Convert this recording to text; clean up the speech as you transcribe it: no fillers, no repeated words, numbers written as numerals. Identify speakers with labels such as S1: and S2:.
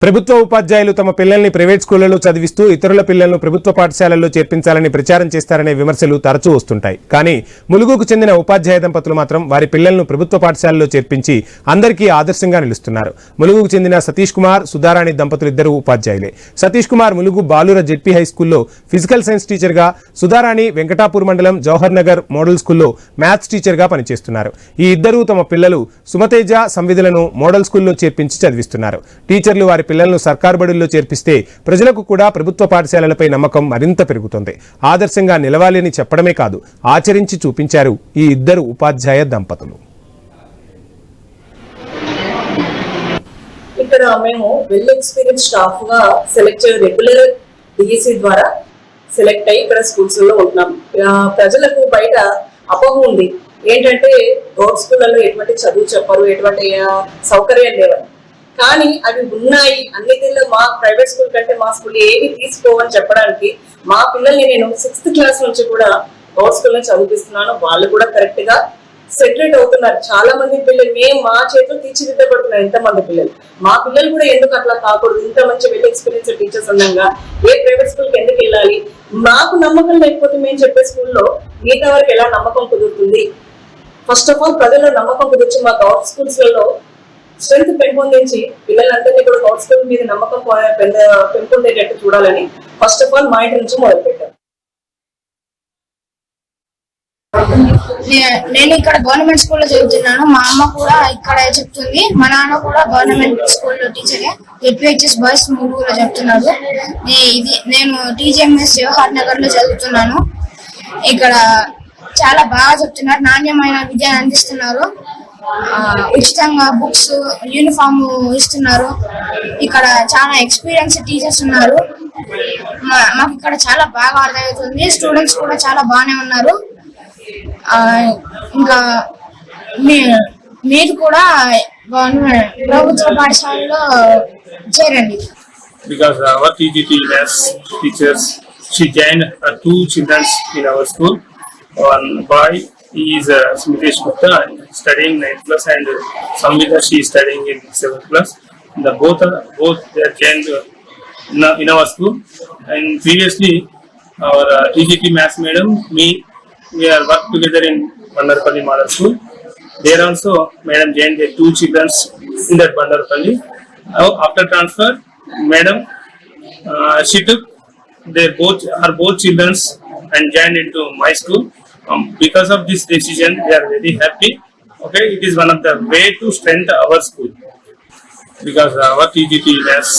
S1: ప్రభుత్వ ఉపాధ్యాయులు తమ పిల్లల్ని ప్రైవేట్ స్కూళ్లలో చదివిస్తూ ఇతరుల పిల్లలను ప్రభుత్వ పాఠశాలల్లో చేర్పించాలని ప్రచారం చేస్తారనే విమర్శలు తరచూ వస్తుంటాయి. కానీ ములుగుకు చెందిన ఉపాధ్యాయ దంపతులు మాత్రం వారి పిల్లలను ప్రభుత్వ పాఠశాలలో చేర్పించి అందరికీ ఆదర్శంగా నిలుస్తున్నారు. ములుగుకు చెందిన సతీష్ కుమార్, సుధారాణి దంపతులు ఇద్దరు ఉపాధ్యాయులే. సతీష్ కుమార్ ములుగు బాలుర జెడ్పీ హై స్కూల్లో ఫిజికల్ సైన్స్ టీచర్గా, సుధారాణి వెంకటాపూర్ మండలం జవహర్ నగర్ మోడల్ స్కూల్లో మ్యాథ్స్ టీచర్గా పనిచేస్తున్నారు. ఈ ఇద్దరు తమ పిల్లలు సుమతేజ, సంవిధులను మోడల్ స్కూల్లో చేర్పించి చదివిస్తున్నారు. టీచర్లు వారి పిల్లలను సర్కారు బడుల్లో చేర్పిస్తే ప్రజలకు కూడా ప్రభుత్వ పాఠశాలలపై నమ్మకం మరింత పెరుగుతుంది. ఆదర్శంగా నిలవాలని చెప్పడమే కాదు, ఆచరించి చూపించారు ఈ ఇద్దరు ఉపాధ్యాయ దంపతులు.
S2: ఇక్కడ మేము వెల్ ఎక్స్పీరియన్స్ స్టాఫ్ గా సెలెక్ట్ రెగ్యులర్ డిఎస్సి ద్వారా సెలెక్ట్ అయ్యి ఇక్కడ స్కూల్స్ లో ఉంటున్నాం. ప్రజలకు బయట అపోహ ఉంది ఏంటంటే గవర్నమెంట్ స్కూళ్ళలో ఎటువంటి చదువు చెప్పరు, ఎటువంటి సౌకర్యాలు లేవని. కానీ అవి ఉన్నాయి. అన్నిటిలో మా ప్రైవేట్ స్కూల్ కంటే మా స్కూల్ ఏమి తీసుకోవని చెప్పడానికి మా పిల్లల్ని నేను 6th క్లాస్ నుంచి కూడా గవర్నమెంట్ స్కూల్లో చదివిస్తున్నాను. వాళ్ళు కూడా కరెక్ట్ గా సెటిల్ అవుతున్నారు. చాలా మంది పిల్లలు మేము మా చేతిలో తీర్చిదిద్దబడుతున్నారు. ఎంతమంది పిల్లలు, మా పిల్లలు కూడా ఎందుకు అట్లా కాకూడదు, ఇంత మంచి వెల్ ఎక్స్పీరియన్స్ టీచర్స్ ఉన్నాగా ఏ ప్రైవేట్ స్కూల్కి ఎందుకు వెళ్ళాలి, మాకు నమ్మకం లేకపోతే మేము చెప్పే స్కూల్లో మిగతా వరకు ఎలా నమ్మకం కుదురుతుంది. ఫస్ట్ ఆఫ్ ఆల్ ప్రజల్లో నమ్మకం కుదిర్చి మా గవర్నమెంట్ స్కూల్స్లలో స్ట్రెంత్ పెంపొందించి పిల్లలందరినీ కూడా గవర్నమెంట్ స్కూల్ మీద నమ్మకం పెంపొందేటట్టు చూడాలని ఫస్ట్ ఆఫ్ ఆల్ మా ఇంటి నుంచి మొదలు పెట్టారు.
S3: నేను ఇక్కడ గవర్నమెంట్ స్కూల్లో చదువుతున్నాను. మా అమ్మ కూడా ఇక్కడే చెప్తుంది. మా నాన్న కూడా గవర్నమెంట్ స్కూల్లో టీచరే, జెడ్పీహెచ్ఎస్ బాయ్స్ ములుగులో చెప్తున్నాడు. నేను టీజీఎంఎస్ జవహర్ నగర్ లో చదువుతున్నాను. ఇక్కడ చాలా బాగా చెప్తున్నారు, నాణ్యమైన విద్యను అందిస్తున్నారు. ఉచితంగా బుక్స్, యూనిఫామ్ ఇస్తున్నారు. ఇక్కడ చాలా ఎక్స్పీరియన్స్ టీచర్స్ ఉన్నారు. మాకు ఇక్కడ చాలా బాగా అర్థమవుతుంది. స్టూడెంట్స్ కూడా చాలా బాగానే ఉన్నారు. ఇంకా మీరు కూడా ప్రభుత్వ పాఠశాలలో చేరండి.
S4: Because our TGT maths teachers, she joined 2 children in our school. One boy, he is Smitesh Gupta, studying 9th class, and Samvita, she is studying in 7th class. Both they are joined in our school. And previously, our TGT maths madam, we are worked together in Bandarpalli Model School. There also, madam joined 2 children in that Bandarpalli. After transfer, madam, she took her both children and joined into my school. Because of this decision, we are very happy. Okay, it is one of the way to strengthen our school. Because our TGT has